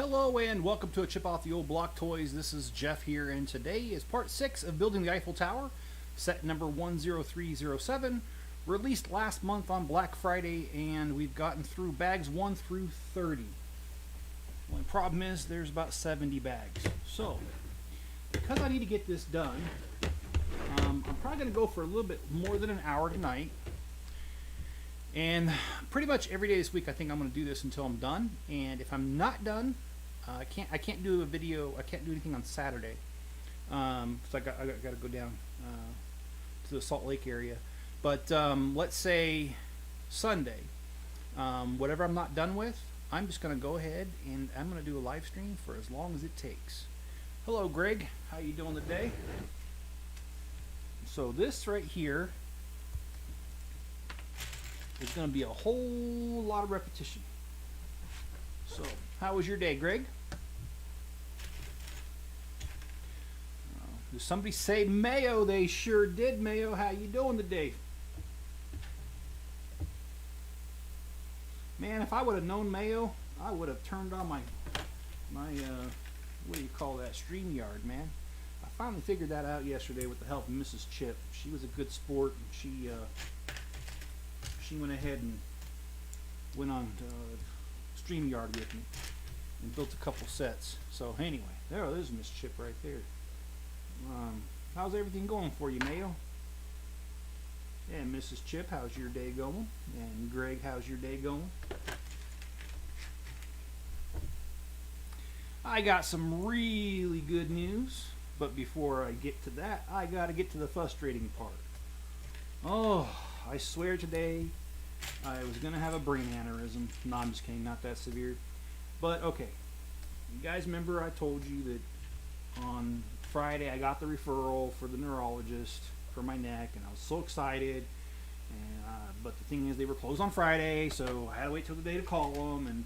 Hello and welcome to a Chip Off the Old Block Toys. This is Jeff here, and today is part 6 of building the Eiffel Tower, set number 10307, released last month on Black Friday, and we've gotten through bags 1 through 30. The only problem is there's about 70 bags. So, because I need to get this done, I'm probably going to go for a little bit more than an hour tonight. And pretty much every day this week I think I'm going to do this until I'm done. And if I'm not done, I can't do a video. I can't do anything on Saturday. So I got to go down to the Salt Lake area. But let's say Sunday, whatever I'm not done with, I'm just going to go ahead and I'm going to do a live stream for as long as it takes. Hello, Greg. How you doing today? So this right here is going to be a whole lot of repetition. So, how was your day, Greg? Did somebody say Mayo? They sure did, Mayo. How you doing today? Man, if I would have known Mayo, I would have turned on my what do you call that, StreamYard, man. I finally figured that out yesterday with the help of Mrs. Chip. She was a good sport, and she went ahead and went on StreamYard with me and built a couple sets. So anyway, there's Miss Chip right there. How's everything going for you, Mayo? And Mrs. Chip, how's your day going? And Greg, how's your day going? I got some really good news, but before I get to that, I gotta get to the frustrating part. Oh, I swear today I was going to have a brain aneurysm. No, I'm just kidding, not that severe. But okay, you guys remember I told you that on Friday I got the referral for the neurologist for my neck, and I was so excited. And but the thing is, they were closed on Friday, so I had to wait till the day to call them. And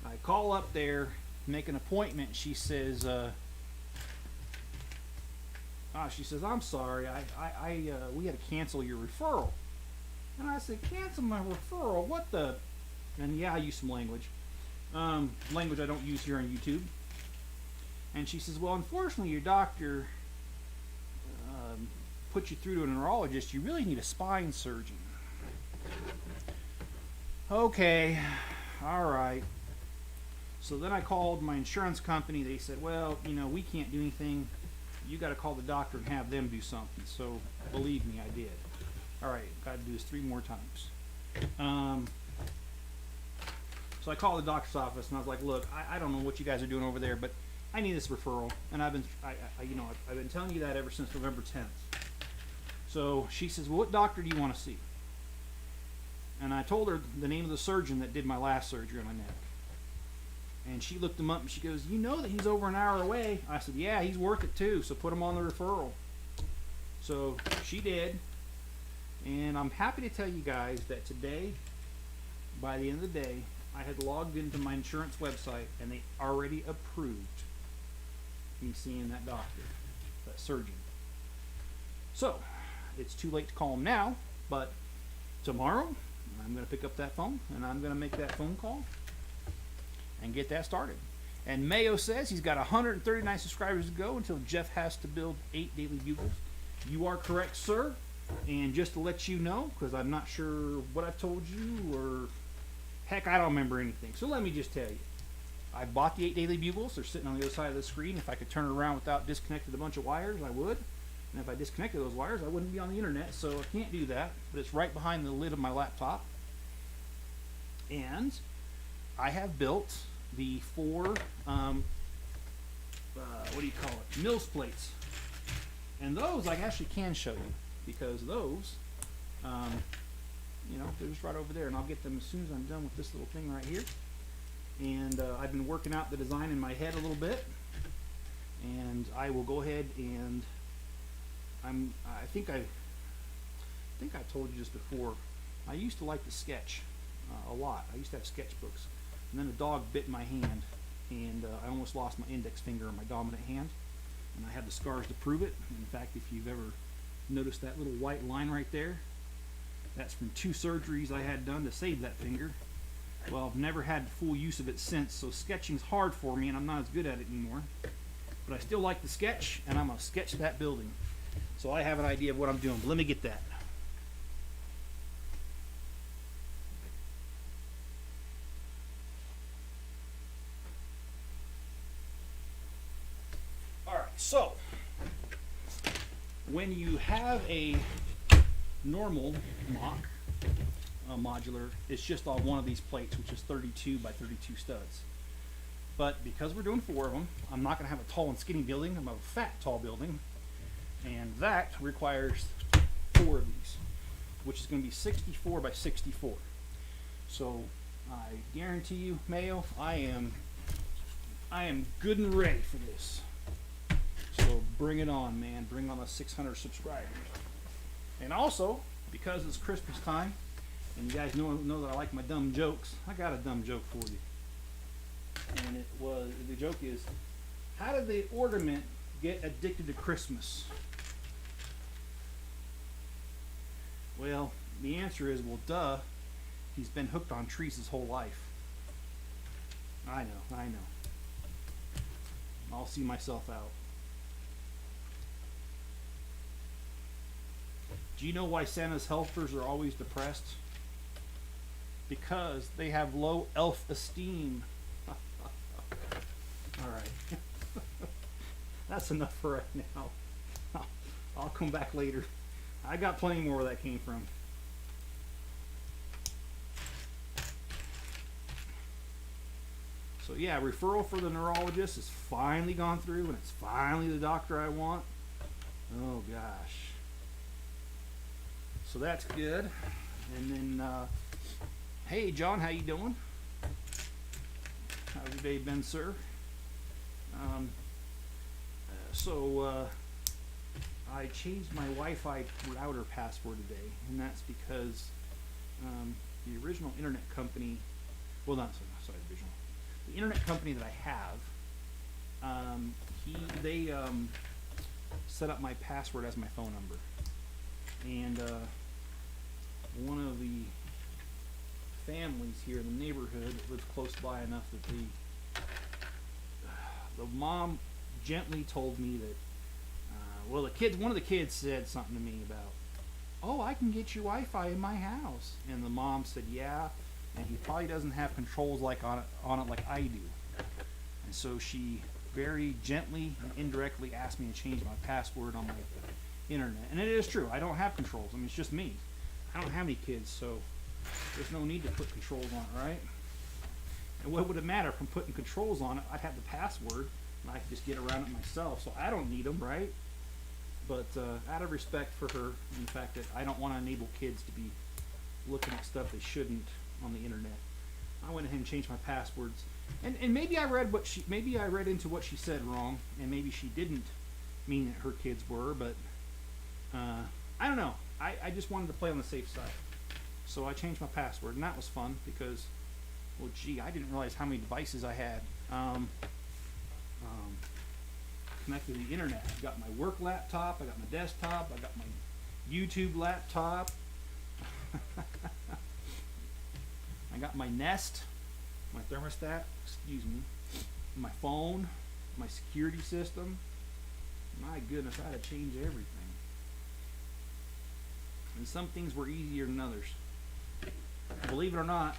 I call up there, make an appointment. She says, I'm sorry, we had to cancel your referral. And I said, cancel my referral? What the? And yeah, I use some language. Language I don't use here on YouTube. And she says, well, unfortunately, your doctor put you through to a neurologist. You really need a spine surgeon. Okay, all right. So then I called my insurance company. They said, well, we can't do anything. You got to call the doctor and have them do something. So believe me, I did. All right, got to do this 3 more times. So I called the doctor's office and I was like, "Look, I don't know what you guys are doing over there, but I need this referral, and I've been telling you that ever since November 10th." So she says, "Well, what doctor do you want to see?" And I told her the name of the surgeon that did my last surgery on my neck. And she looked him up and she goes, "You know that he's over an hour away." I said, "Yeah, he's worth it too. So put him on the referral." So she did. And I'm happy to tell you guys that today, by the end of the day, I had logged into my insurance website and they already approved me seeing that doctor, that surgeon. So, it's too late to call him now, but tomorrow I'm going to pick up that phone and I'm going to make that phone call and get that started. And Mayo says he's got 139 subscribers to go until Jeff has to build 8 daily bugles. You are correct, sir. And just to let you know, because I'm not sure what I've told you, or heck, I don't remember anything. So let me just tell you. I bought the 8 daily bugles. They're sitting on the other side of the screen. If I could turn it around without disconnecting a bunch of wires, I would. And if I disconnected those wires, I wouldn't be on the internet. So I can't do that. But it's right behind the lid of my laptop. And I have built the 4, Mills plates. And those I actually can show you. Because those, they're just right over there, and I'll get them as soon as I'm done with this little thing right here. And I've been working out the design in my head a little bit, and I will go ahead and I think I told you just before. I used to like to sketch a lot. I used to have sketchbooks, and then a dog bit my hand, and I almost lost my index finger on my dominant hand, and I have the scars to prove it. In fact, if you've ever notice that little white line right there? That's from 2 surgeries I had done to save that finger. Well, I've never had full use of it since, so sketching's hard for me, and I'm not as good at it anymore. But I still like to sketch, and I'm going to sketch that building. So I have an idea of what I'm doing, but let me get that. Alright, so when you have a normal mock modular, it's just on one of these plates, which is 32 by 32 studs. But because we're doing 4 of them, I'm not going to have a tall and skinny building. I'm going to have a fat, tall building. And that requires 4 of these, which is going to be 64 by 64. So I guarantee you, Mayo, I am good and ready for this. So bring it on, man. Bring on the 600 subscribers. And also, because it's Christmas time, and you guys know that I like my dumb jokes, I got a dumb joke for you. And the joke is, how did the ornament get addicted to Christmas? Well, the answer is, well, duh, he's been hooked on trees his whole life. I know. I'll see myself out. Do you know why Santa's helpers are always depressed? Because they have low elf-esteem. Alright. That's enough for right now. I'll come back later. I got plenty more where that came from. So yeah, referral for the neurologist has finally gone through, and it's finally the doctor I want. Oh gosh. So that's good. And then, hey John, how you doing? How's your day been, sir? I changed my Wi-Fi router password today, and that's because the original internet company, well, not sorry, original. The internet company that I have, they set up my password as my phone number, and one of the families here in the neighborhood that lives close by enough that the mom gently told me that, well, one of the kids said something to me about, oh, I can get your Wi-Fi in my house, and the mom said, yeah, and he probably doesn't have controls like on it like I do. And so she very gently and indirectly asked me to change my password on my internet, and it is true, I don't have controls. I mean, it's just me. I don't have any kids, so there's no need to put controls on it, right? And what would it matter if I'm putting controls on it? I'd have the password, and I could just get around it myself, so I don't need them, right? But out of respect for her, and the fact that I don't want to enable kids to be looking at stuff they shouldn't on the internet, I went ahead and changed my passwords. And maybe I read into what she said wrong, and maybe she didn't mean that her kids were, but I don't know. I just wanted to play on the safe side. So I changed my password, and that was fun because, well, gee, I didn't realize how many devices I had connected to the internet. I got my work laptop, I got my desktop, I got my YouTube laptop, I got my Nest, my thermostat, excuse me, my phone, my security system. My goodness, I had to change everything. And some things were easier than others. Believe it or not,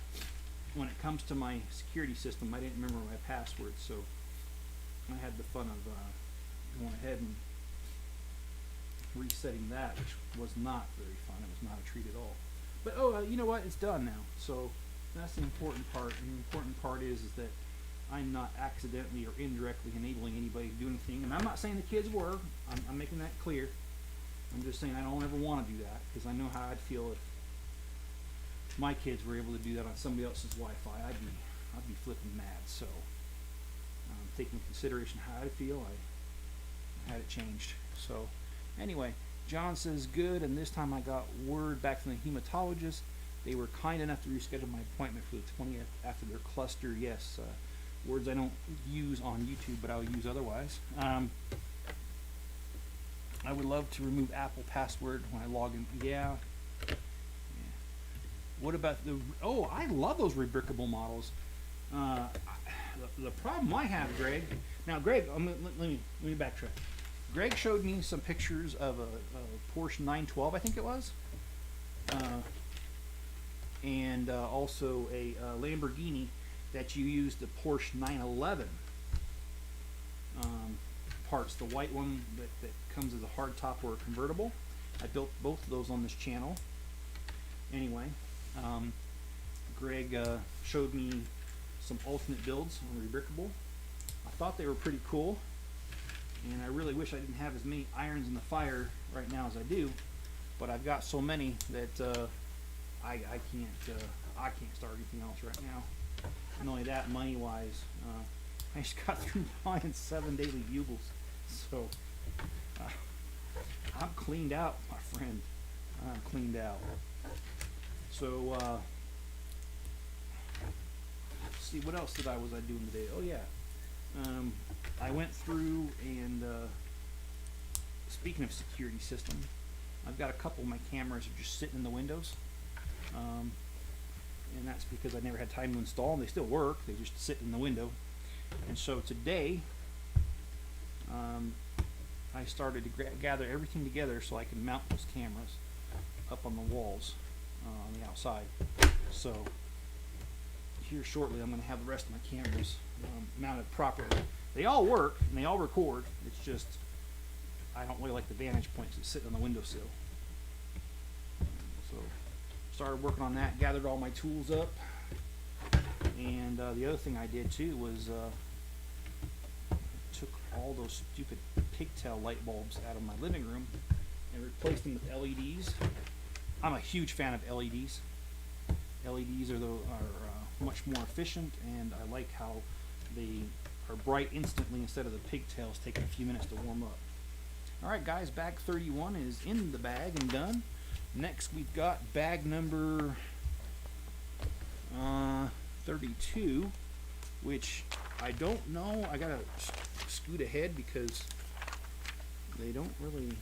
when it comes to my security system, I didn't remember my password, so I had the fun of going ahead and resetting that, which was not very fun. It was not a treat at all. But you know what? It's done now. So that's the important part. And the important part is that I'm not accidentally or indirectly enabling anybody to do anything. And I'm not saying the kids were. I'm making that clear. I'm just saying I don't ever want to do that, because I know how I'd feel if my kids were able to do that on somebody else's Wi-Fi. I'd be flipping mad. So taking into consideration how I feel, I had it changed. So anyway, John says good, and this time I got word back from the hematologist. They were kind enough to reschedule my appointment for the 20th after their cluster. Yes, words I don't use on YouTube, but I'll use otherwise. I would love to remove Apple password when I log in. Yeah. What about the? Oh, I love those rebrickable models. Uh, the problem I have, Greg. Now, Greg, let me backtrack. Greg showed me some pictures of a Porsche 912, I think it was, and also a Lamborghini that you used the Porsche 911 parts. The white one that comes as a hard top or a convertible. I built both of those on this channel. Anyway, Greg showed me some alternate builds on rebrickable. I thought they were pretty cool, and I really wish I didn't have as many irons in the fire right now as I do. But I've got so many that I can't start anything else right now. Not only that, money wise, I just got through buying 7 daily bugles, so I'm cleaned out, my friend. I'm cleaned out. So see, what else was I doing today? Oh yeah, I went through and speaking of security system, I've got a couple of my cameras are just sitting in the windows, and that's because I never had time to install them. They still work, they just sit in the window. And so today I started to gather everything together so I can mount those cameras up on the walls on the outside. So here shortly I'm going to have the rest of my cameras mounted properly. They all work and they all record. It's just I don't really like the vantage points that sit on the windowsill. So started working on that, gathered all my tools up, and the other thing I did too was took all those stupid pigtail light bulbs out of my living room and replaced them with LEDs. I'm a huge fan of LEDs. LEDs are much more efficient, and I like how they are bright instantly instead of the pigtails taking a few minutes to warm up. Alright guys, bag 31 is in the bag and done. Next we've got bag number 32, which I don't know. I gotta scoot ahead because they don't really,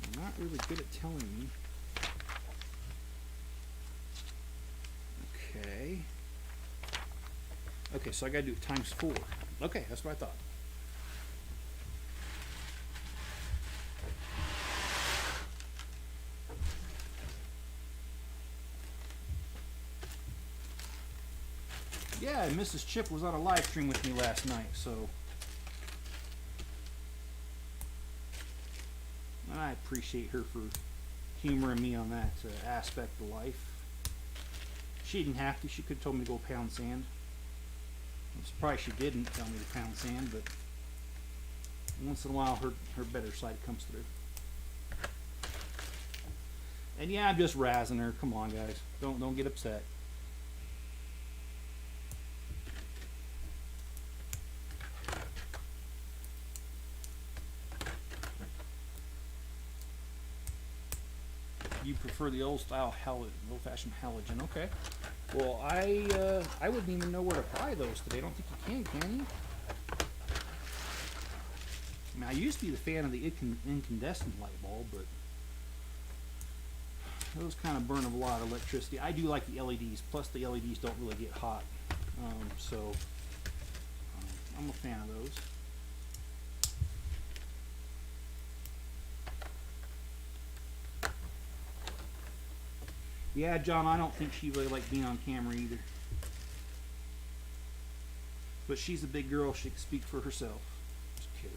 they're not really good at telling me. Okay, so I gotta do it times 4. Okay, that's what I thought. Yeah, Mrs. Chip was on a live stream with me last night, so and I appreciate her for humoring me on that aspect of life. She didn't have to. She could have told me to go pound sand. I'm surprised she didn't tell me to pound sand, but once in a while her better side comes through. And yeah, I'm just razzing her. Come on, guys. Don't get upset. You prefer the old style old-fashioned halogen? Okay. Well, I wouldn't even know where to buy those today. I don't think you can you? I mean, I used to be the fan of the incandescent light bulb, but those kind of burn a lot of electricity. I do like the LEDs. Plus, the LEDs don't really get hot, so I'm a fan of those. Yeah, John, I don't think she really liked being on camera either. But she's a big girl. She can speak for herself. Just kidding.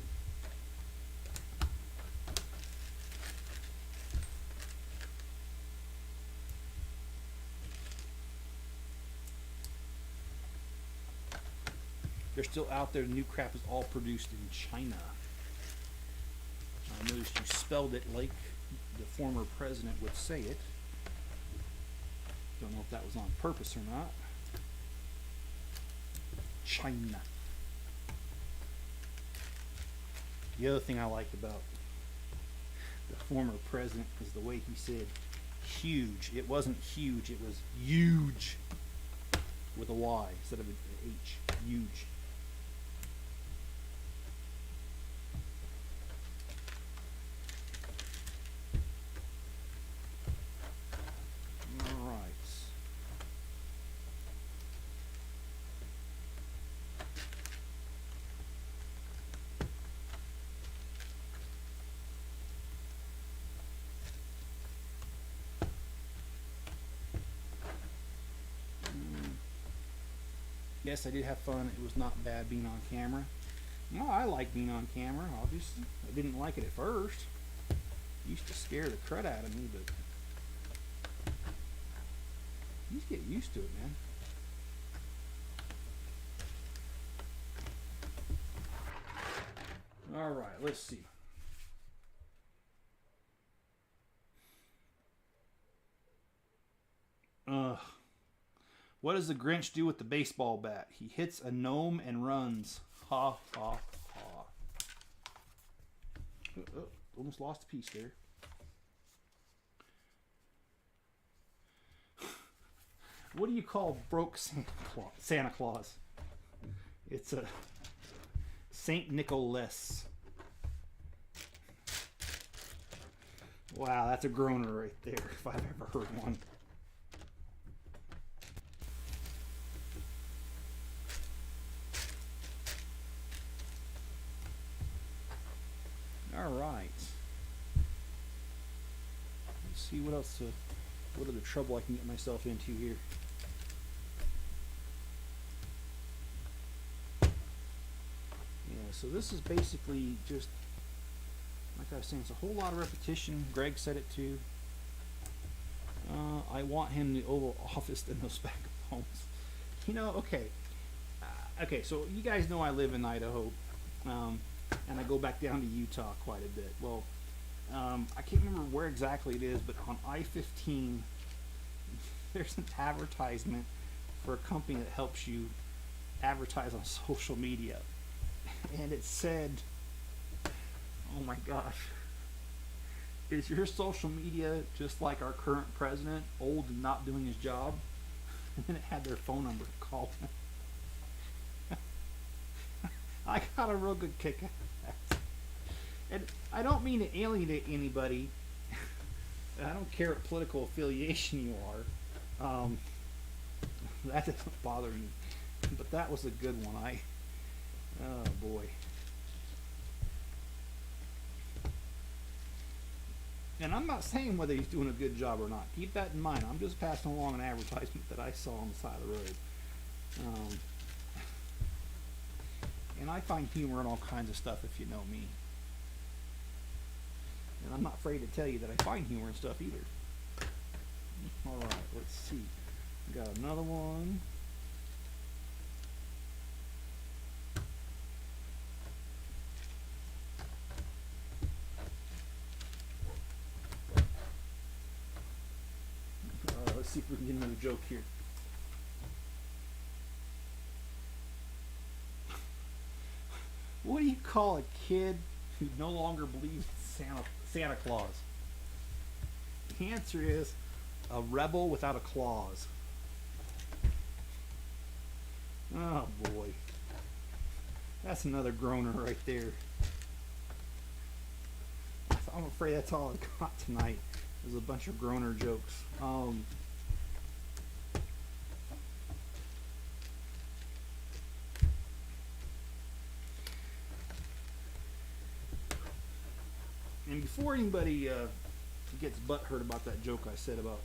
They're still out there. The new crap is all produced in China. I noticed you spelled it like the former president would say it. Don't know if that was on purpose or not. China. The other thing I liked about the former president is the way he said huge. It wasn't huge, it was huge with a Y instead of an H. Huge. Yes, I did have fun. It was not bad being on camera. No, I like being on camera, obviously. I didn't like it at first. It used to scare the crud out of me, but you just get used to it, man. All right, let's see. What does the Grinch do with the baseball bat? He hits a gnome and runs. Ha, ha, ha. Almost lost a piece there. What do you call broke Santa Claus? It's a Saint Nicholas. Wow, that's a groaner right there, if I've ever heard one. All right. Let's see what else. What other trouble I can get myself into here. Yeah. So this is basically just, like I was saying, it's a whole lot of repetition. Greg said it too. I want him in the Oval Office in those back of homes. You know, okay. Okay, so you guys know I live in Idaho. And I go back down to Utah quite a bit. Well, I can't remember where exactly it is, but on I-15, there's an advertisement for a company that helps you advertise on social media. And it said, oh my gosh, is your social media just like our current president, old and not doing his job? And then it had their phone number. Call them. I got a real good kick out of that. And I don't mean to alienate anybody. I don't care what political affiliation you are. That doesn't bother me. But that was a good one. Oh boy. And I'm not saying whether he's doing a good job or not. Keep that in mind. I'm just passing along an advertisement that I saw on the side of the road. And I find humor in all kinds of stuff, if you know me. And I'm not afraid to tell you that I find humor in stuff either. Alright, let's see. Got another one. Let's see if we can get another joke here. What do you call a kid who no longer believes in Santa Claus? The answer is a rebel without a clause. Oh boy. That's another groaner right there. I'm afraid that's all I got tonight. There's a bunch of groaner jokes. And before anybody gets butthurt about that joke I said about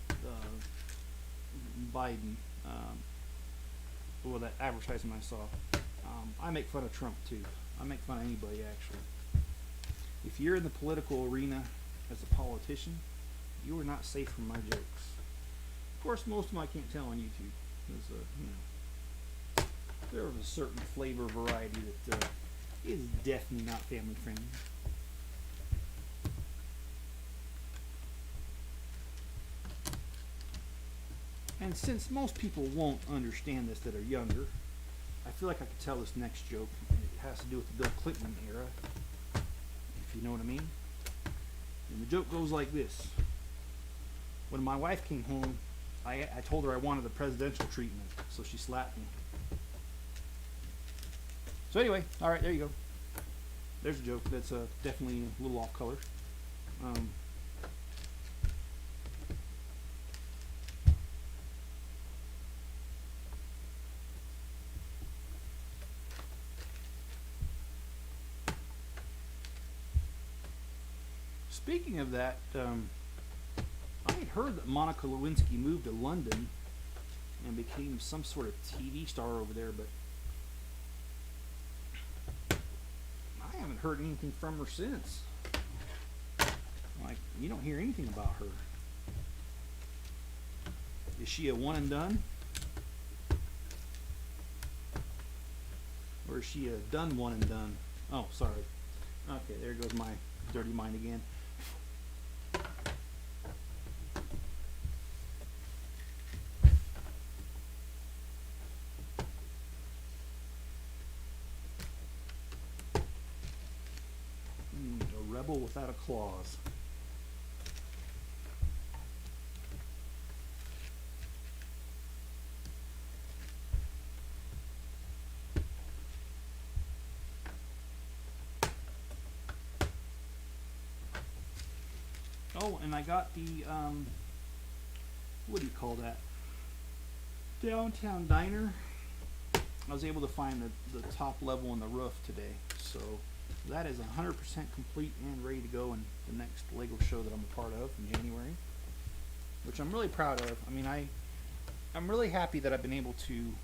Biden, or that advertisement I saw, I make fun of Trump too. I make fun of anybody actually. If you're in the political arena as a politician, you are not safe from my jokes. Of course, most of them I can't tell on YouTube. Because, you know, there was a certain flavor variety that is definitely not family friendly. And since most people won't understand this that are younger, I feel like I could tell this next joke. It has to do with the Bill Clinton era, if you know what I mean. And the joke goes like this. When my wife came home, I told her I wanted the presidential treatment, so she slapped me. So anyway, alright, there you go. There's a joke that's definitely a little off color. Speaking of that, I had heard that Monica Lewinsky moved to London and became some sort of TV star over there, but I haven't heard anything from her since. Like, you don't hear anything about her. Is she a one and done? Or is she a done one and done? Oh, sorry. Okay, there goes my dirty mind again. A rebel without a clause. Oh, and I got the, what do you call that? Downtown diner. I was able to find the top level on the roof today. So that is 100% complete and ready to go in the next Lego show that I'm a part of in January. Which I'm really proud of. I mean, I'm really happy that I've been able to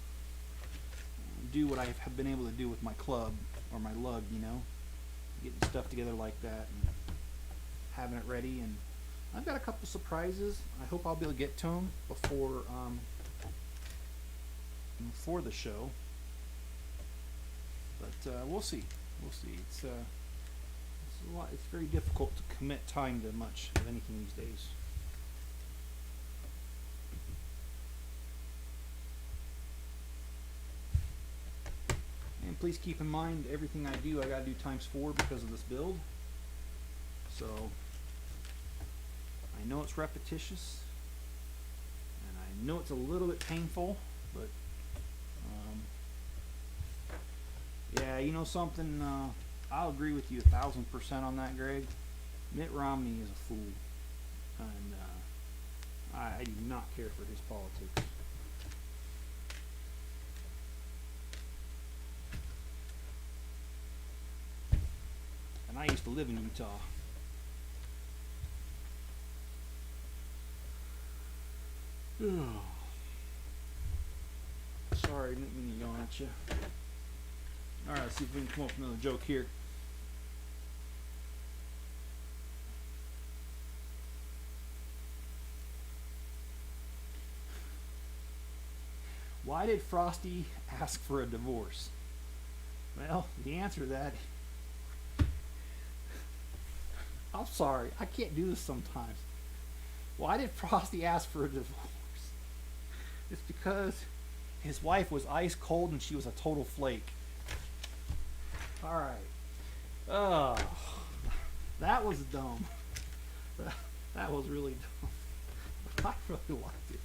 do what I have been able to do with my club, or my lug, you know. Getting stuff together like that and having it ready, and I've got a couple surprises. I hope I'll be able to get to them before the show. But we'll see. We'll see. It's a lot. It's very difficult to commit time to much of anything these days. And please keep in mind, everything I do, I gotta do ×4 because of this build. So I know it's repetitious, and I know it's a little bit painful, but yeah, you know something, I'll agree with you 1000% on that, Greg. Mitt Romney is a fool, and I do not care for his politics. And I used to live in Utah. Sorry, didn't mean to yawn at you. Alright, let's see if we can come up with another joke here. Why did Frosty ask for a divorce? Well, the answer to that, I'm sorry, I can't do this sometimes. Why did Frosty ask for a divorce? It's because his wife was ice cold and she was a total flake. Alright. That was dumb. That was really dumb. I really liked it.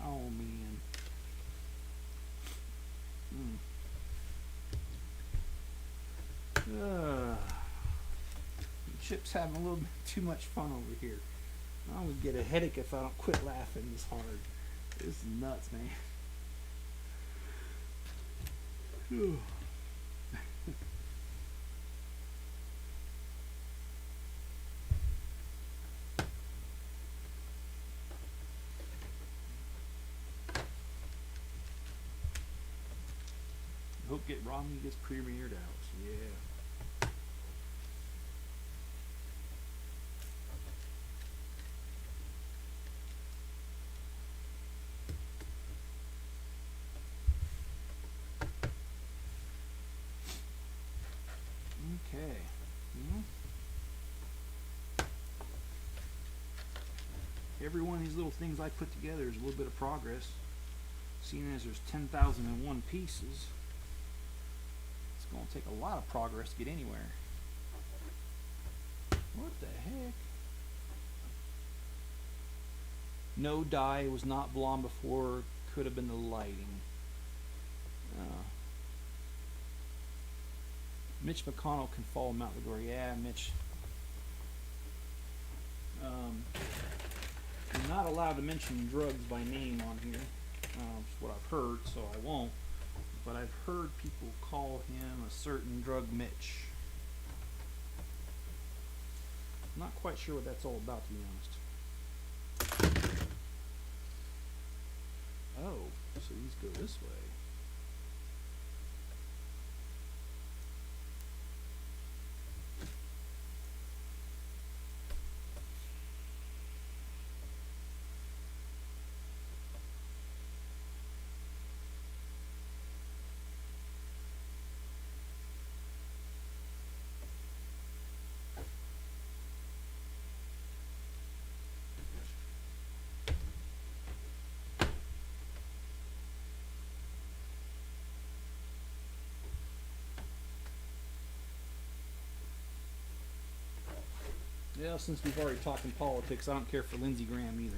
Oh man. Chip's having a little bit too much fun over here. I'm gonna get a headache if I don't quit laughing this hard. This is nuts, man. I hope Romney gets premiered out. So yeah. Okay. Every one of these little things I put together is a little bit of progress. Seeing as there's 10,001 pieces, it's going to take a lot of progress to get anywhere. What the heck? No dye was not blonde before. Could have been the lighting. Mitch McConnell can fall Mount Glory. Yeah, Mitch. I'm not allowed to mention drugs by name on here. That's what I've heard, so I won't. But I've heard people call him a certain drug Mitch. I'm not quite sure what that's all about, to be honest. Oh. these go this way. Yeah, since we've already talked in politics, I don't care for Lindsey Graham either.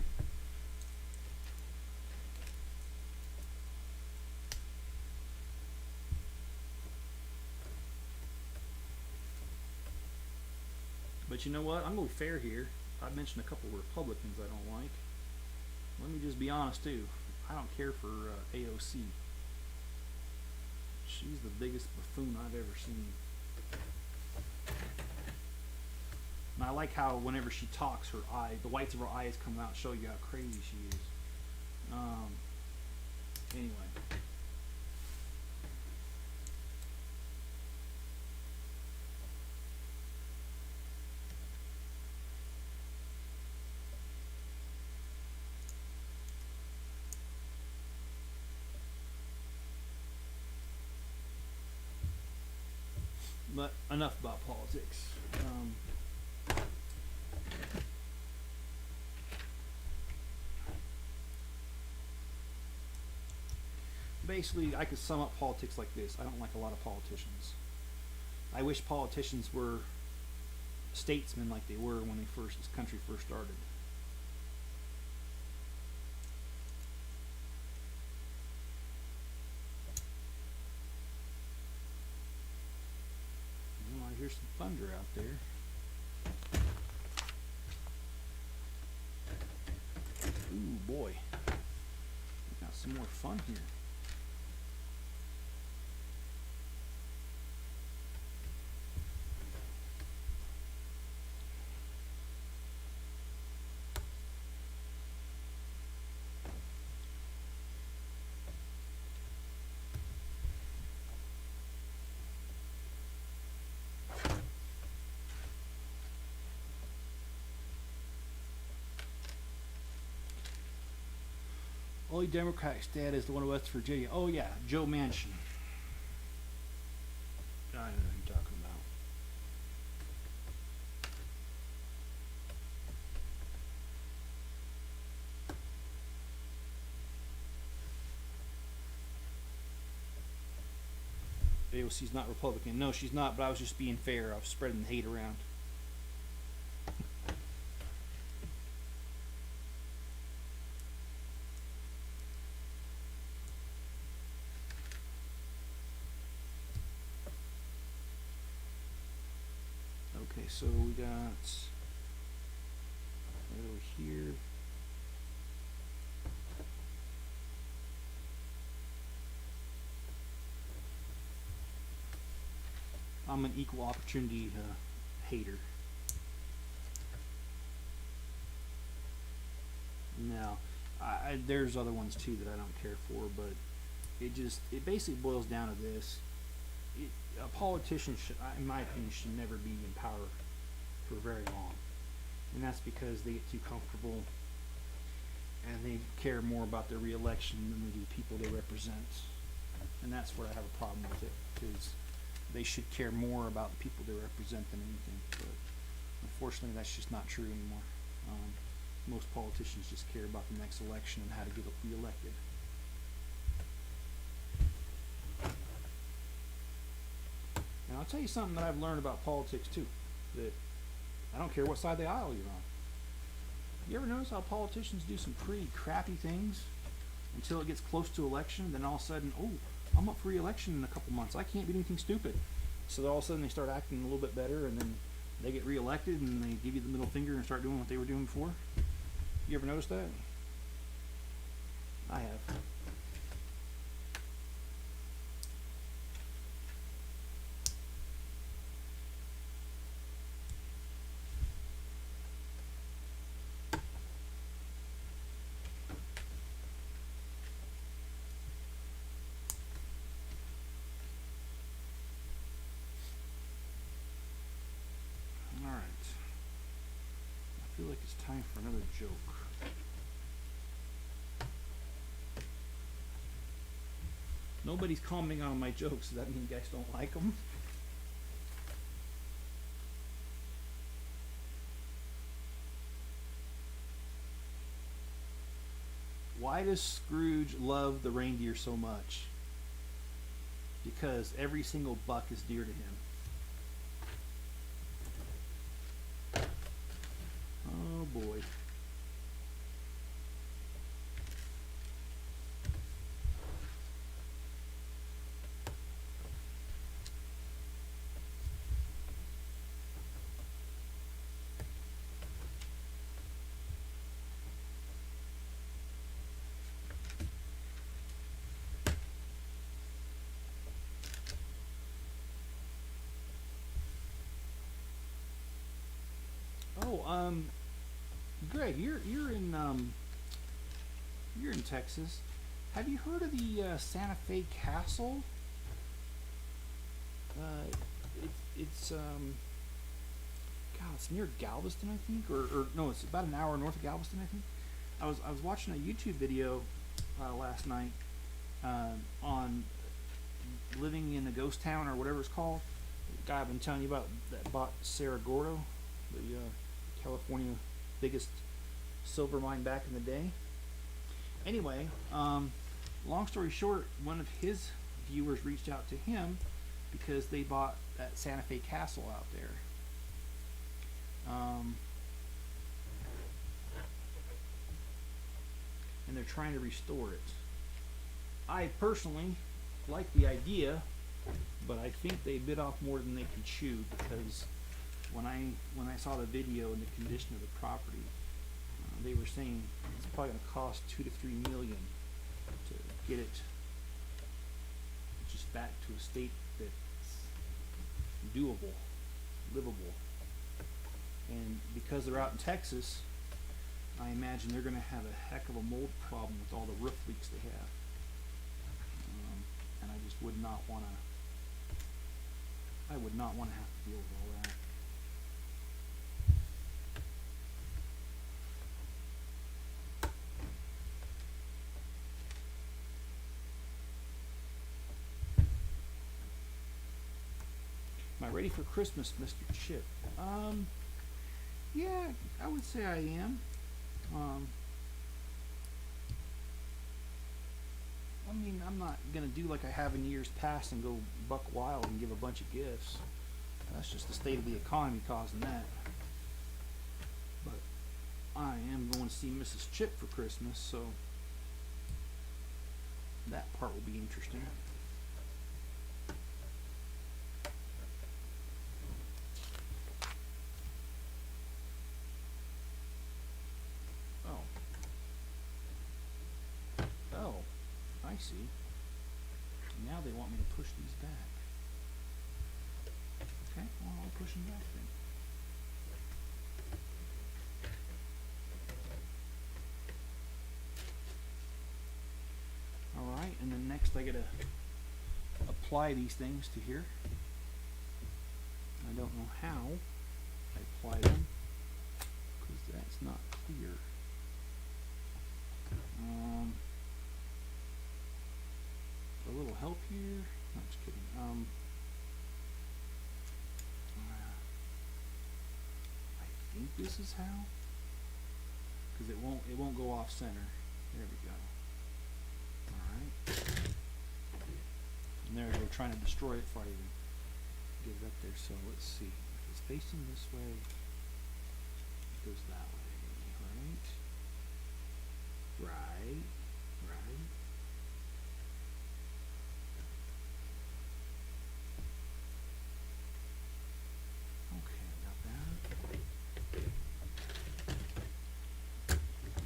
But you know what? I'm going to be fair here. I mentioned a couple of Republicans I don't like. Let me just be honest too. I don't care for AOC. She's the biggest buffoon I've ever seen. And I like how whenever she talks, her eye, the whites of her eyes come out, show you how crazy she is. Anyway. But enough about politics. Basically, I could sum up politics like this. I don't like a lot of politicians. I wish politicians were statesmen like they were when this country first started. Well, I hear some thunder out there. Ooh, boy. We got some more fun here. Only Democratic state is the one in West Virginia. Oh yeah, Joe Manchin. I don't know who you're talking about. AOC's not Republican. No, she's not, but I was just being fair. I was spreading the hate around. Okay, so we got right over here. I'm an equal opportunity hater. Now, there's other ones too that I don't care for, but it basically boils down to this. A politician in my opinion, should never be in power for very long, and that's because they get too comfortable and they care more about their re-election than they do the people they represent, and that's where I have a problem with it, because they should care more about the people they represent than anything. But unfortunately, that's just not true anymore. Most politicians just care about the next election and how to get re-elected. Now, I'll tell you something that I've learned about politics too, that I don't care what side of the aisle you're on. You ever notice how politicians do some pretty crappy things until it gets close to election, then all of a sudden, oh, I'm up for re-election in a couple months, I can't do anything stupid. So all of a sudden they start acting a little bit better, and then they get re-elected and they give you the middle finger and start doing what they were doing before. You ever notice that? I have. like it's time for another joke. Nobody's commenting on my jokes. Does that mean you guys don't like them? Why does Scrooge love the reindeer so much? Because every single buck is dear to him. Oh boy. Oh, Greg, you're in Texas. Have you heard of the Santa Fe Castle? It's God, it's near Galveston, I think, or no, it's about an hour north of Galveston, I think. I was watching a YouTube video last night on living in a ghost town or whatever it's called. The guy I've been telling you about that bought Cerro Gordo, the California biggest silver mine back in the day. Anyway, long story short, one of his viewers reached out to him because they bought that Santa Fe Castle out there. And they're trying to restore it. I personally like the idea, but I think they bit off more than they could chew, because when I saw the video and the condition of the property, they were saying it's probably going to cost $2 to $3 million to get it just back to a state that's doable, livable. And because they're out in Texas, I imagine they're going to have a heck of a mold problem with all the roof leaks they have. And I just would not want to. I would not want to have to deal with all that. Am I ready for Christmas, Mr. Chip? Yeah, I would say I am. I mean, I'm not gonna do like I have in years past and go buck wild and give a bunch of gifts. That's just the state of the economy causing that. But I am going to see Mrs. Chip for Christmas, so that part will be interesting. I see. Now they want me to push these back. Okay, well, I'll push them back then. Alright, and then next I gotta apply these things to here. I don't know how I apply them, because that's not clear. A little help here. No, just kidding. I think this is how, because it won't go off center. There we go. All right. And there we go, trying to destroy it before I even get it up there. So let's see. If it's facing this way, it goes that way. Right. Right. Right.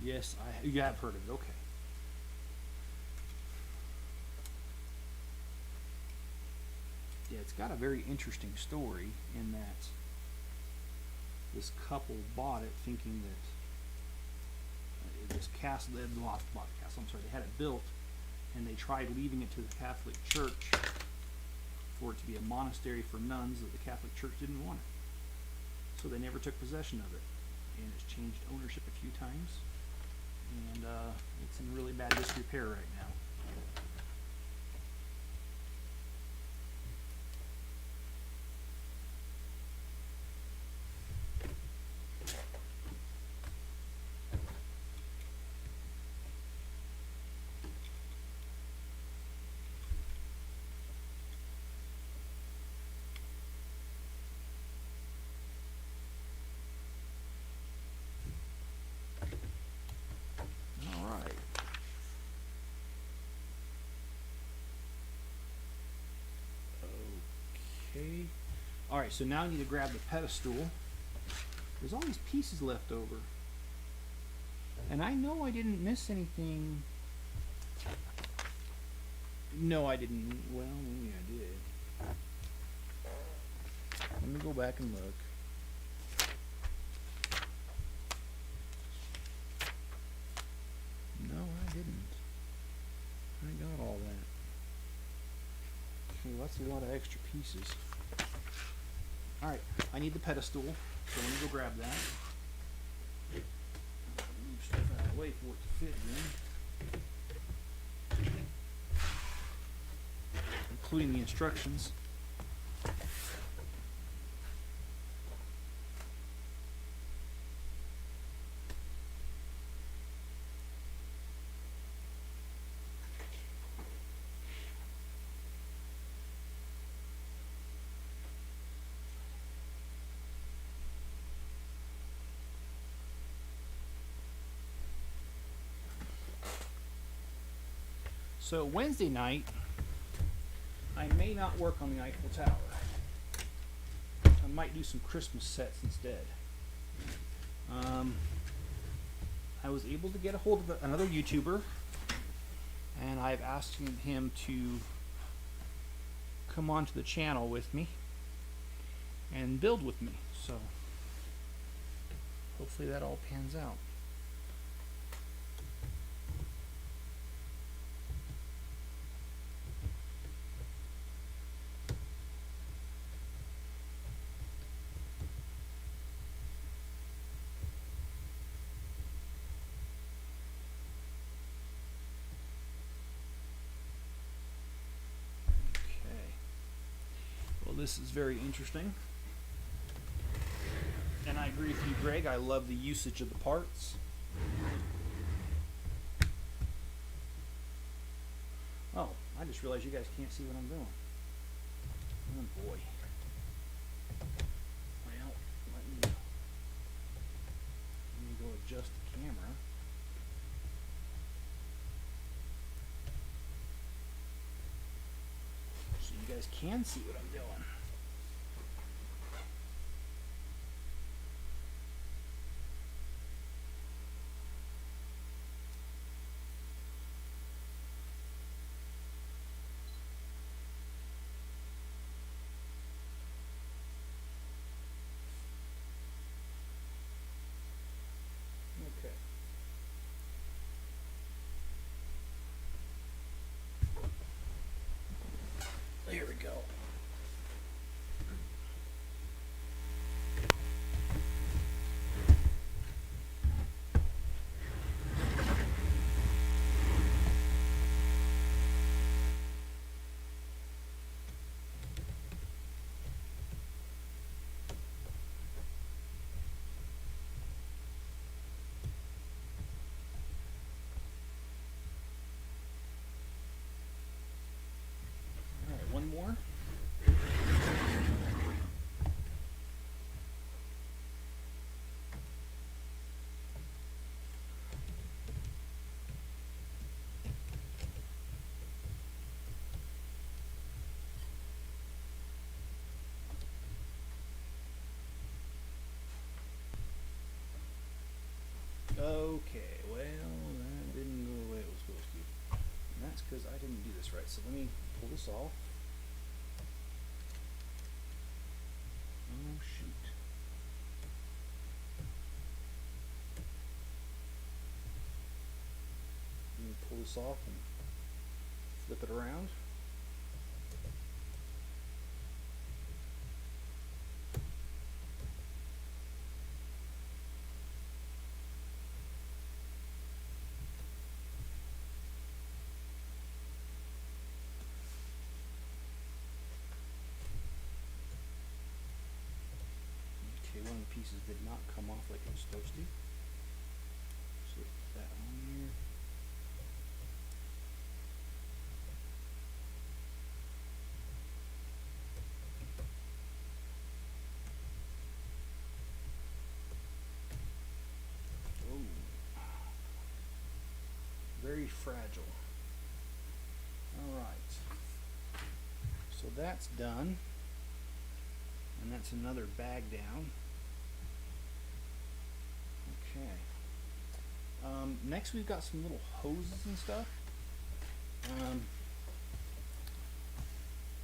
Yes, you have heard of it. Okay. Yeah, it's got a very interesting story in that this couple bought it thinking that this castle, they had bought the castle, I'm sorry, they had it built, and they tried leaving it to the Catholic Church for it to be a monastery for nuns, that the Catholic Church didn't want it. So they never took possession of it. and it's changed ownership a few times, and it's in really bad disrepair right now. Okay. Alright, so now I need to grab the pedestal. There's all these pieces left over. And I know I didn't miss anything. No, I didn't. Well, maybe I did. Let me go back and look. No, I didn't. I got all that. Okay, that's a lot of extra pieces. Alright, I need the pedestal, so let me go grab that. Move stuff out of the way for it to fit in. Including the instructions. So Wednesday night, I may not work on the Eiffel Tower. I might do some Christmas sets instead. I was able to get a hold of another YouTuber, and I've asked him to come onto the channel with me and build with me. So hopefully that all pans out. This is very interesting, and I agree with you, Greg. I love the usage of the parts. Oh, I just realized you guys can't see what I'm doing. Oh boy. Well, let me go adjust the camera. So you guys can see what I'm doing. Okay. There we go. One more. Okay, well, that didn't go the way it was supposed to. And that's because I didn't do this right. So let me pull this off. Oh, shoot. Let me pull this off and flip it around. pieces did not come off like it was supposed to. Slip that on here. Oh, very fragile. All right. So that's done. And that's another bag down. Okay. Next we've got some little hoses and stuff.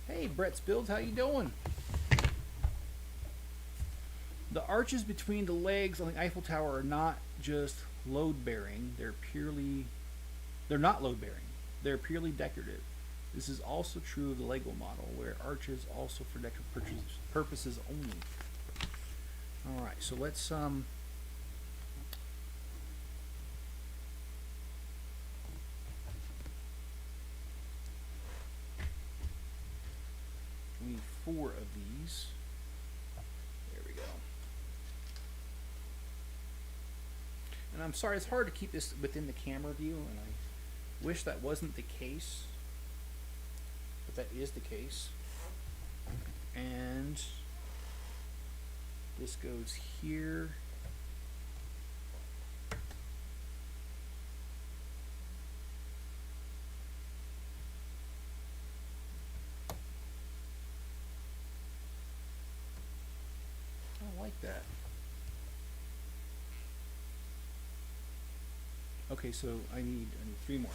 Hey, Brett's Builds, how you doing? The arches between the legs on the Eiffel Tower are not just load-bearing. They're not load-bearing. They're purely decorative. This is also true of the Lego model, where arches also for decorative purposes only. Alright, so let's we need 4 of these. There we go. And I'm sorry, it's hard to keep this within the camera view, and I wish that wasn't the case. That is the case. And this goes here. I like that. Okay, so I need 3 more.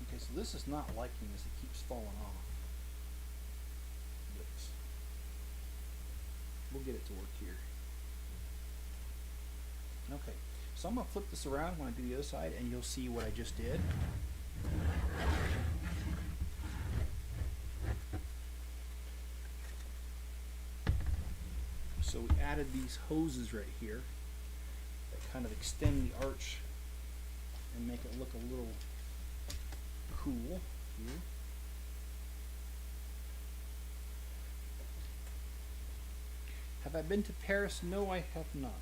Okay, so this is not liking this, it keeps falling off. But we'll get it to work here. Okay, so I'm going to flip this around when I do the other side and you'll see what I just did. So we added these hoses right here that kind of extend the arch and make it look a little cool here. Have I been to Paris? No, I have not.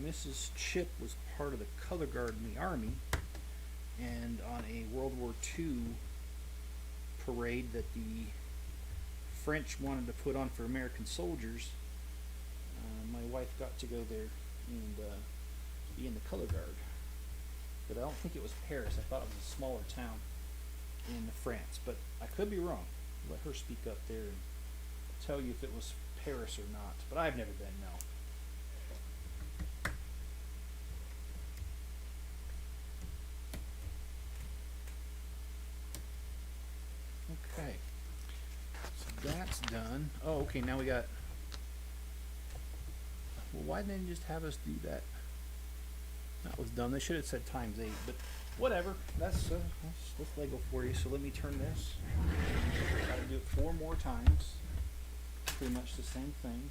Mrs. Chip was part of the color guard in the Army, and on a World War II parade that the French wanted to put on for American soldiers, my wife got to go there and be in the color guard. But I don't think it was Paris. I thought it was a smaller town in France, but I could be wrong. Let her speak up there and tell you if it was Paris or not, but I've never been, no. Okay, so that's done. Oh, okay, now we got, well, why didn't they just have us do that? That was dumb. They should have said ×8, but whatever. That's Lego for you. So let me turn this. Gotta do it 4 more times. Pretty much the same thing.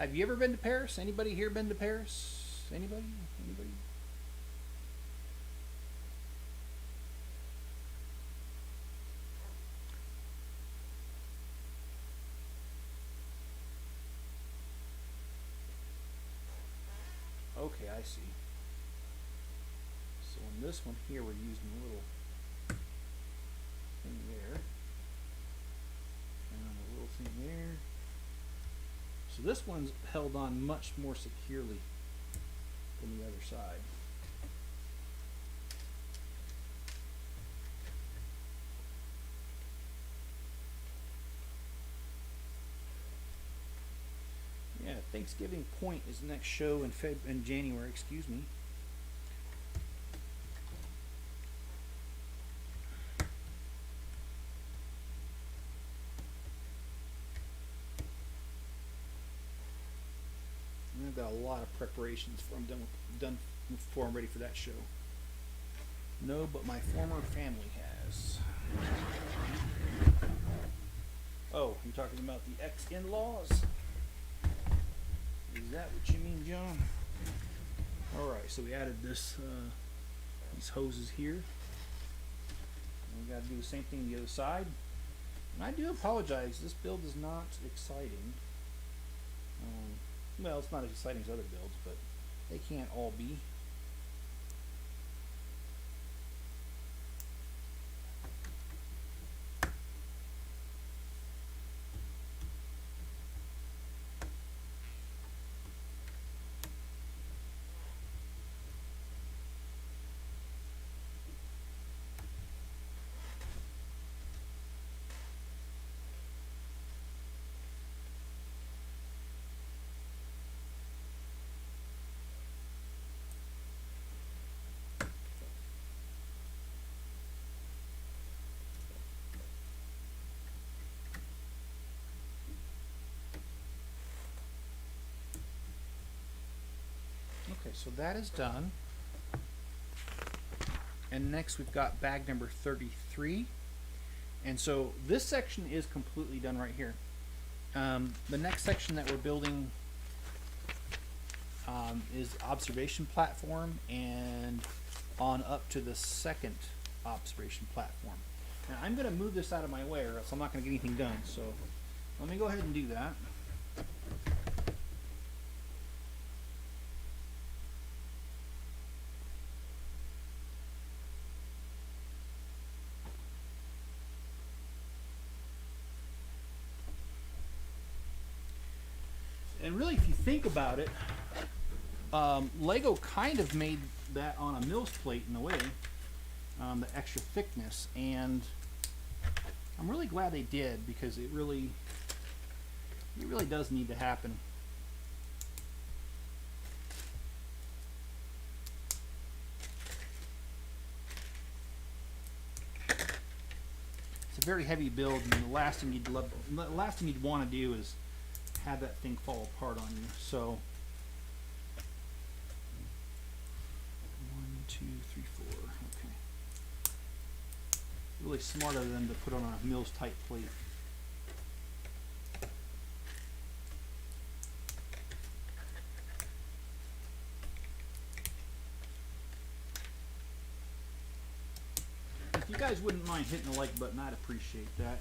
Have you ever been to Paris? Anybody here been to Paris? Anybody? Anybody? Okay, I see. So on this one here, we're using a little thing there, and a little thing there. So this one's held on much more securely than the other side. Thanksgiving Point is the next show in January. Excuse me. And I've got a lot of preparations done before I'm ready for that show. No, but my former family has. Oh, you're talking about the ex-in-laws? Is that what you mean, John? Alright, so we added these hoses here. And we got to do the same thing on the other side. And I do apologize, this build is not exciting. Well, it's not as exciting as other builds, but they can't all be. Okay, so that is done. And next we've got bag number 33. And so this section is completely done right here. The next section that we're building is observation platform and on up to the second observation platform. Now I'm going to move this out of my way or else I'm not going to get anything done. So let me go ahead and do that. And really, if you think about it, Lego kind of made that on a Mills plate in a way, the extra thickness, and I'm really glad they did because it really does need to happen. It's a very heavy build, and the last thing you'd want to do is have that thing fall apart on you. So 1, 2, 3, 4. Okay. Really smart of them to put on a Mills type plate. If you guys wouldn't mind hitting the like button, I'd appreciate that.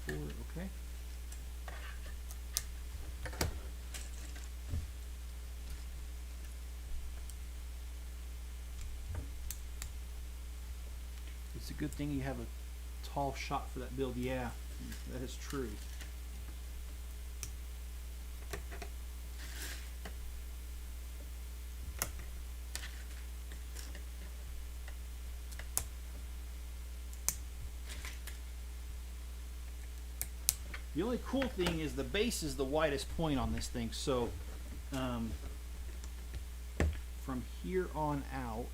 4, okay. It's a good thing you have a tall shot for that build. Yeah, that is true. The only cool thing is the base is the widest point on this thing, so from here on out,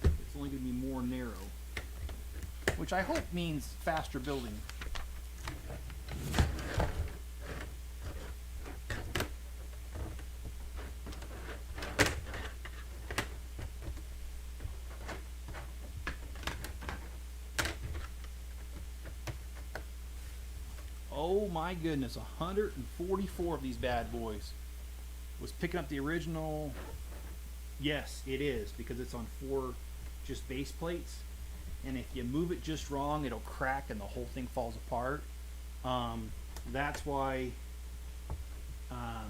it's only going to be more narrow, which I hope means faster building. Oh my goodness, 144 of these bad boys. Was picking up the original. Yes, it is, because it's on 4 just base plates. And if you move it just wrong, it'll crack and the whole thing falls apart. That's why I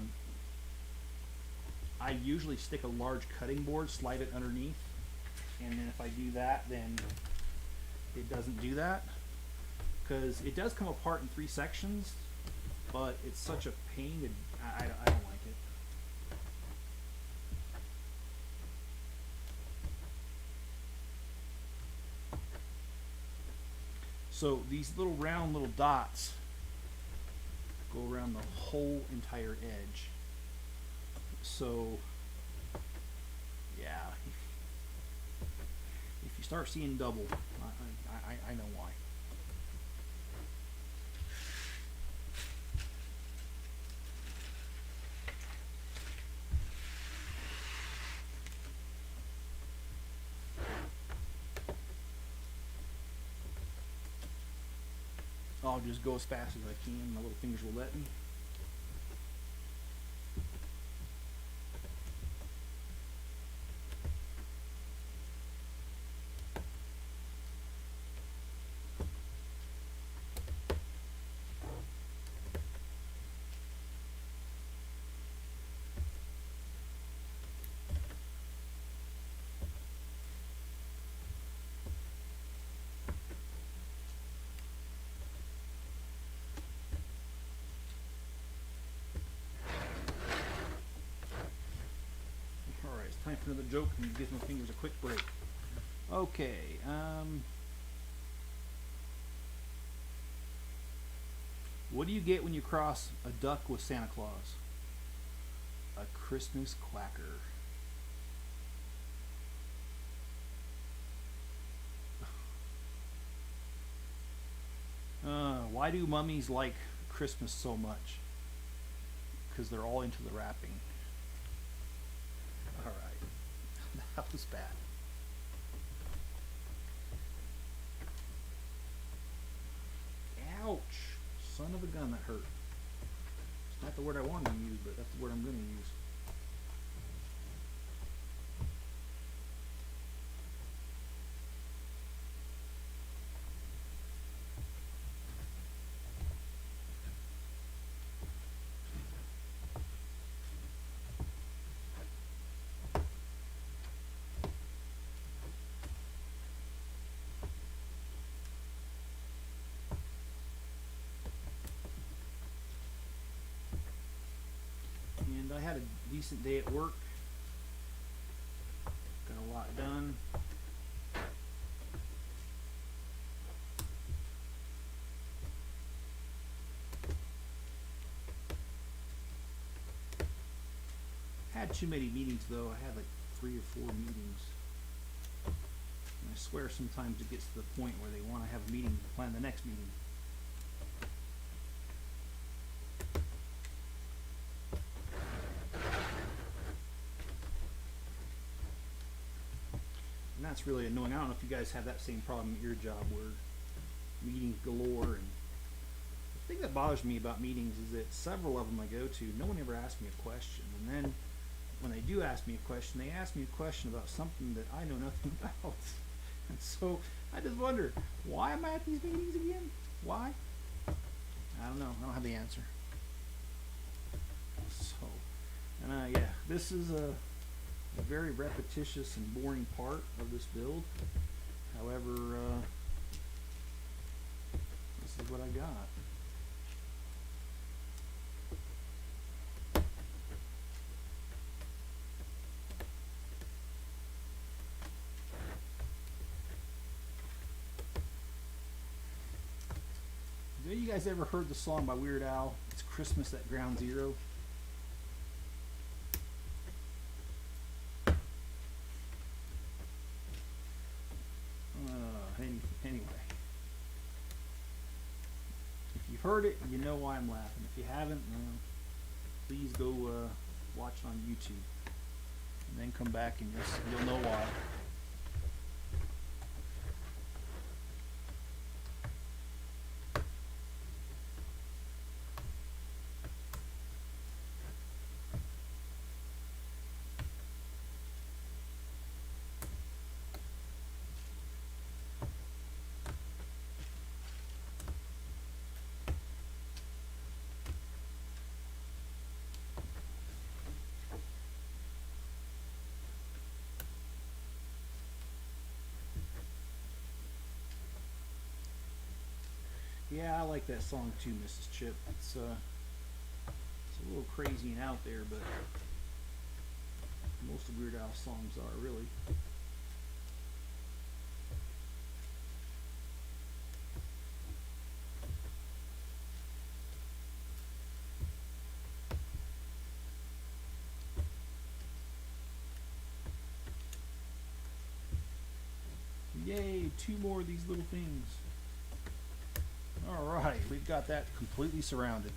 usually stick a large cutting board, slide it underneath. And then if I do that, then it doesn't do that. because it does come apart in 3 sections, but it's such a pain to, I don't like it. So these little round little dots go around the whole entire edge. So yeah, if you start seeing double, I know why. I'll just go as fast as I can. My little fingers will let me. Time for another joke and give my fingers a quick break. Okay, what do you get when you cross a duck with Santa Claus? A Christmas quacker. Why do mummies like Christmas so much? Because they're all into the wrapping. Alright. That was bad. Ouch. Son of a gun, that hurt. It's not the word I wanted to use, but that's the word I'm going to use. I had a decent day at work. Got a lot done. Had too many meetings though. I had like 3 or 4 meetings. And I swear sometimes it gets to the point where they want to have a meeting to plan the next meeting. And that's really annoying. I don't know if you guys have that same problem at your job where meetings galore. And the thing that bothers me about meetings is that several of them I go to, no one ever asks me a question. And then when they do ask me a question, they ask me a question about something that I know nothing about. And so I just wonder, why am I at these meetings again? Why? I don't know. I don't have the answer. So, and yeah, this is a very repetitious and boring part of this build. However, this is what I got. Have you guys ever heard the song by Weird Al? It's Christmas at Ground Zero. Anyway, if you've heard it, you know why I'm laughing. If you haven't, please go watch it on YouTube, and then come back and you'll know why. Yeah, I like that song too, Mrs. Chip. It's a little crazy and out there, but most of Weird Al songs are really. Yay, 2 more of these little things. Alright, we've got that completely surrounded.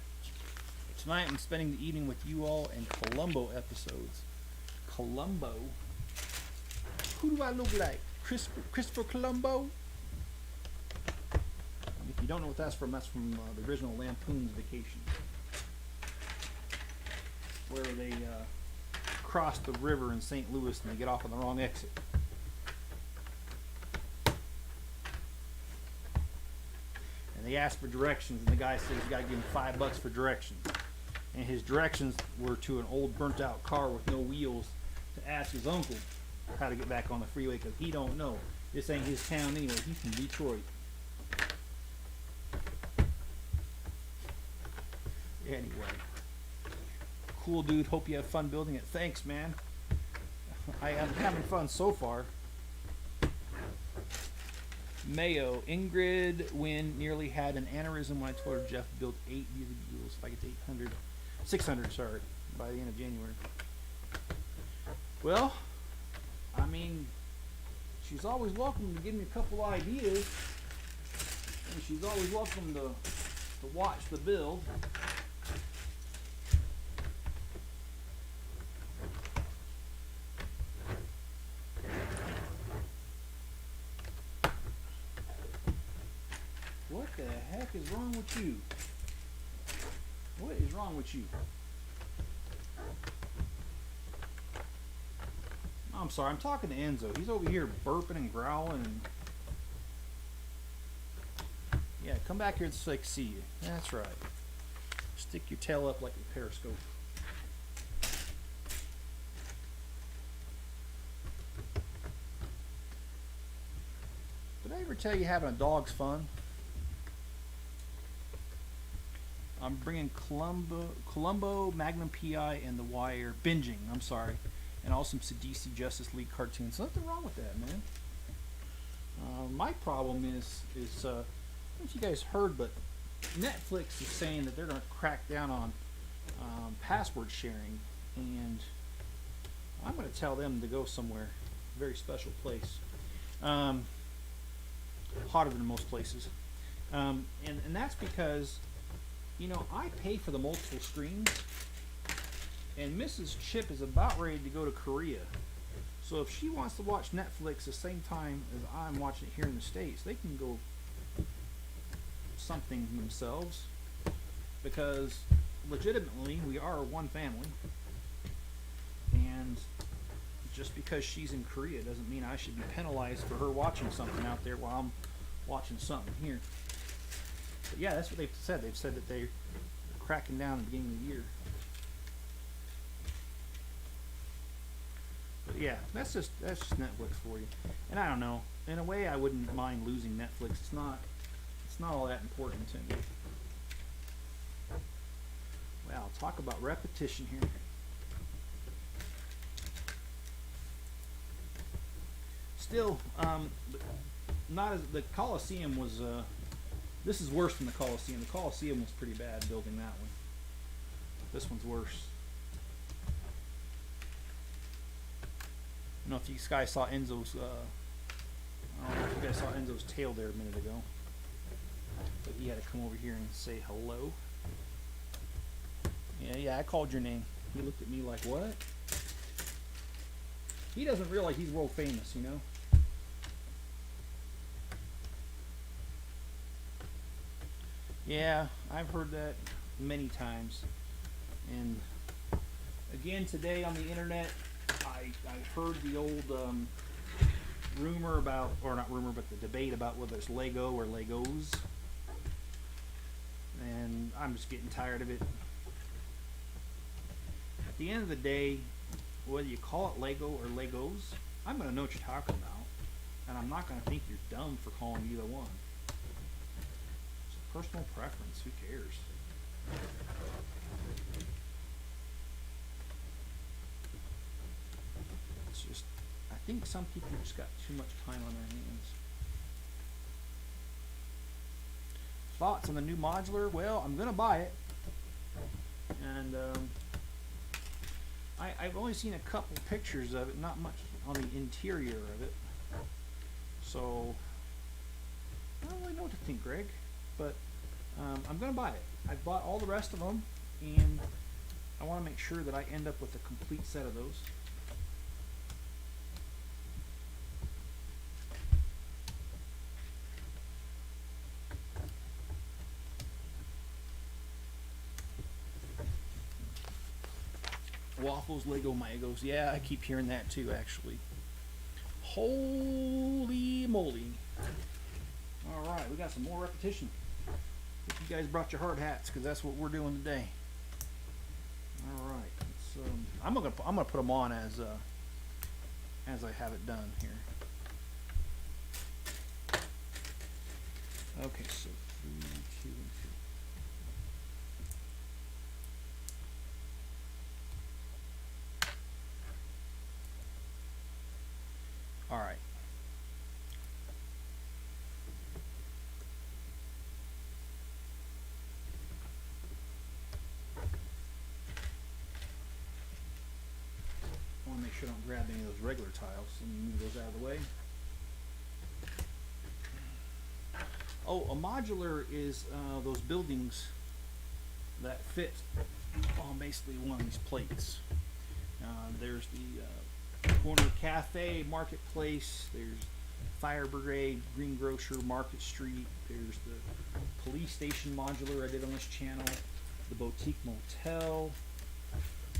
Tonight I'm spending the evening with you all in Columbo episodes. Columbo? Who do I look like? Christopher Columbo? If you don't know what that's from the original Lampoon's Vacation, where they cross the river in St. Louis and they get off on the wrong exit. And they ask for directions, and the guy says you got to give him $5 for directions. And his directions were to an old burnt-out car with no wheels to ask his uncle how to get back on the freeway because he don't know. This ain't his town anyway. He's from Detroit. Anyway, cool dude. Hope you have fun building it. Thanks, man. I am having fun so far. Mayo, Ingrid Wynn nearly had an aneurysm when I told her Jeff built 8 vehicles. If I get to 600, sorry, by the end of January. Well, I mean, she's always welcome to give me a couple ideas, and she's always welcome to watch the build. What the heck is wrong with you? What is wrong with you? I'm sorry, I'm talking to Enzo. He's over here burping and growling and... Yeah, come back here so I can see you. That's right. Stick your tail up like a periscope. Did I ever tell you having a dog's fun? I'm bringing Columbo, Magnum PI, and The Wire. Binging, I'm sorry. And also some DC Justice League cartoons. Nothing wrong with that, man. My problem is I don't know if you guys heard, but Netflix is saying that they're going to crack down on password sharing. And I'm going to tell them to go somewhere. A very special place. Hotter than most places. And that's because... You know, I pay for the multiple screens, and Mrs. Chip is about ready to go to Korea. So if she wants to watch Netflix the same time as I'm watching it here in the States, they can go something themselves, because legitimately we are one family, and just because she's in Korea doesn't mean I should be penalized for her watching something out there while I'm watching something here. But yeah, that's what they've said. They've said that they're cracking down at the beginning of the year. But yeah, that's just Netflix for you. And I don't know. In a way, I wouldn't mind losing Netflix. It's not all that important to me. Well, talk about repetition here. Still, not as the Coliseum was. This is worse than the Coliseum. The Coliseum was pretty bad building that one. This one's worse. I don't know if you guys saw Enzo's. I don't know if you guys saw Enzo's tail there a minute ago. But he had to come over here and say hello. Yeah, I called your name. He looked at me like, what? He doesn't realize he's world famous, you know? Yeah, I've heard that many times. And again today on the internet, I heard the old rumor about, or not rumor, but the debate about whether it's Lego or Legos. And I'm just getting tired of it. At the end of the day, whether you call it Lego or Legos, I'm going to know what you're talking about. And I'm not going to think you're dumb for calling either one. personal preference. Who cares? It's just, I think some people just got too much time on their hands. Thoughts on the new modular? Well, I'm gonna buy it, and I've only seen a couple pictures of it, not much on the interior of it. So I don't really know what to think, Greg, but I'm gonna buy it. I've bought all the rest of them, and I want to make sure that I end up with a complete set of those. Waffles, Lego Magos. Yeah, I keep hearing that too, actually. Holy moly. Alright, we got some more repetition. Hope you guys brought your hard hats, because that's what we're doing today. Alright, I'm gonna put them on as I have it done here. Okay, so 3, 2, and 2. All right. I want to make sure I don't grab any of those regular tiles. Let me move those out of the way. Oh, a modular is those buildings that fit on basically one of these plates. There's the corner cafe, marketplace, there's fire brigade, greengrocer, Market Street, there's the police station modular I did on this channel, the boutique motel,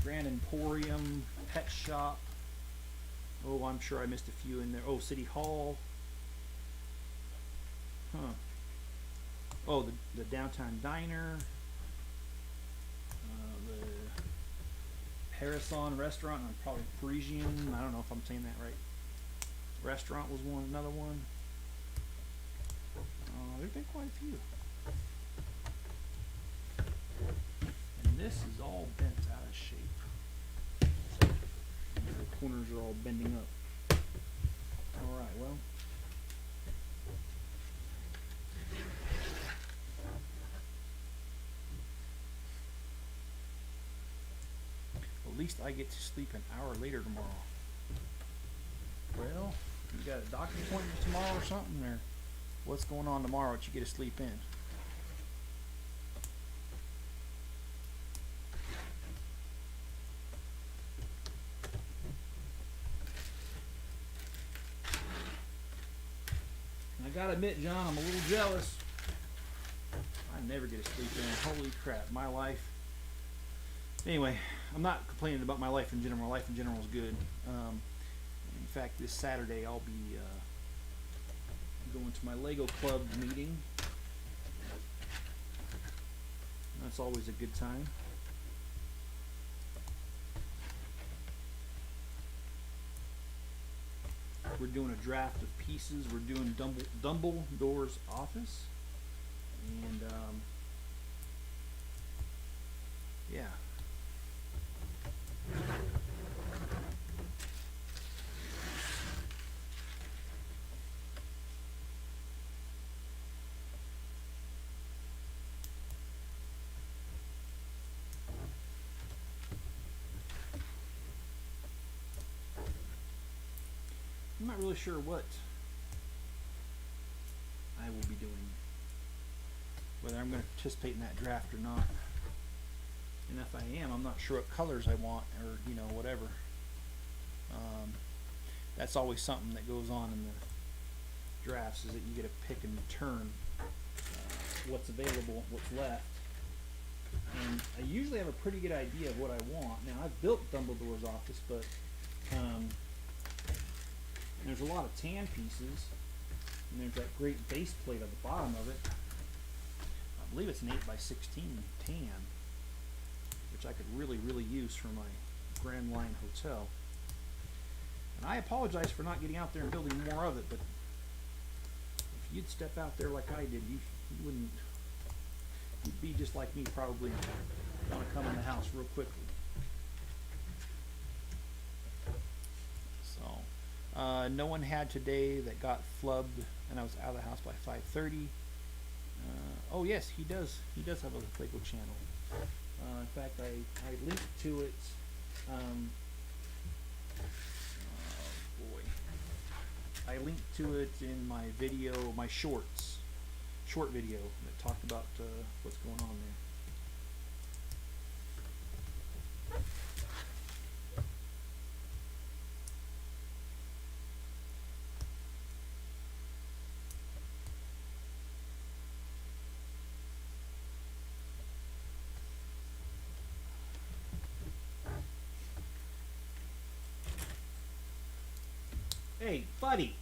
Grand Emporium, pet shop. Oh, I'm sure I missed a few in there. Oh, City Hall. Huh. Oh, the downtown diner, the Harrison restaurant, and probably Parisian. I don't know if I'm saying that right. Restaurant was another one. There's been quite a few. And this is all bent out of shape. And the corners are all bending up. All right, well. At least I get to sleep an hour later tomorrow. Well, you got a doctor's appointment tomorrow or something, or what's going on tomorrow that you get to sleep in? I gotta admit, John, I'm a little jealous. I never get to sleep in. Holy crap, my life. Anyway, I'm not complaining about my life in general. My life in general is good. In fact, this Saturday I'll be going to my Lego Club meeting. That's always a good time. We're doing a draft of pieces. We're doing Dumbledore's office. And, yeah. I'm not really sure what I will be doing, whether I'm going to participate in that draft or not. And if I am, I'm not sure what colors I want, or whatever. That's always something that goes on in the drafts, is that you get to pick and turn what's available, what's left. And I usually have a pretty good idea of what I want. Now, I've built Dumbledore's office, but there's a lot of tan pieces, and there's that great base plate at the bottom of it. I believe it's an 8x16 tan, which I could really, really use for my Grand Line Hotel. And I apologize for not getting out there and building more of it, but if you'd step out there like I did, you wouldn't You'd be just like me, probably want to come in the house real quickly. So, no one had today that got flubbed, and I was out of the house by 5:30. Oh yes, he does. He does have a Lego channel. In fact, I linked to it. Oh boy, I linked to it in my video, my short video that talked about what's going on there. Hey, buddy.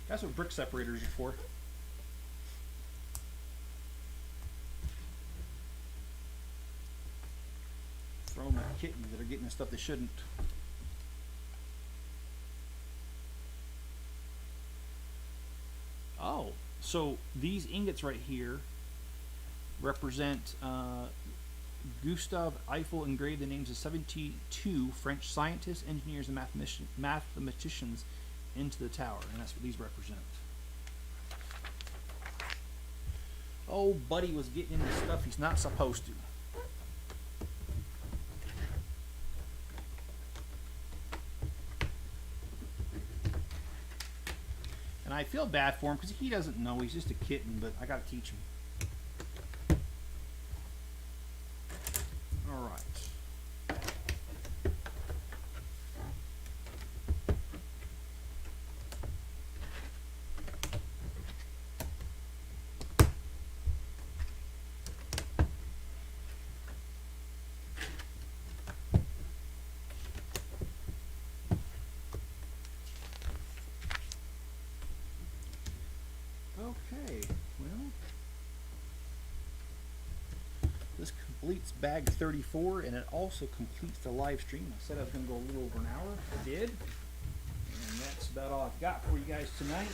That's what brick separators are for. Throw them at kittens that are getting the stuff they shouldn't. Oh, so these ingots right here represent Gustave Eiffel engraved the names of 72 French scientists, engineers, and mathematicians into the tower, and that's what these represent. Oh, buddy was getting into stuff he's not supposed to. And I feel bad for him because he doesn't know. He's just a kitten, but I got to teach him. All right. Okay, well, this completes bag 34, and it also completes the live stream. I said I was going to go a little over an hour. I did, and that's about all I've got for you guys tonight.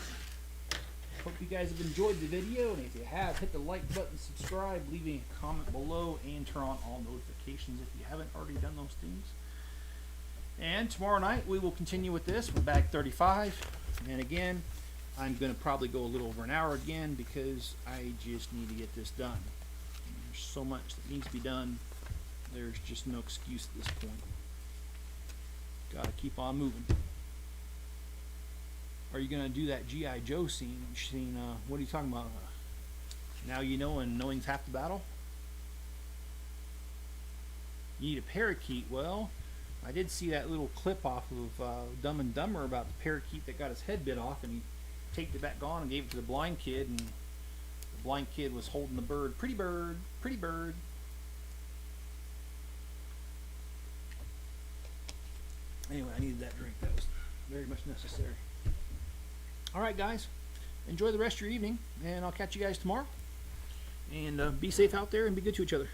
Hope you guys have enjoyed the video, and if you have, hit the like button, subscribe, leave a comment below, and turn on all notifications if you haven't already done those things. And tomorrow night we will continue with this with bag 35, and again, I'm going to probably go a little over an hour again because I just need to get this done. There's so much that needs to be done. There's just no excuse at this point. Got to keep on moving. Are you going to do that G.I. Joe scene? What are you talking about? Now you know, and knowing's half the battle? You need a parakeet. Well, I did see that little clip off of Dumb and Dumber about the parakeet that got his head bit off, and he taped it back on and gave it to the blind kid, and the blind kid was holding the bird. Pretty bird, pretty bird. Anyway, I needed that drink. That was very much necessary. Alright guys, enjoy the rest of your evening, and I'll catch you guys tomorrow. And be safe out there and be good to each other.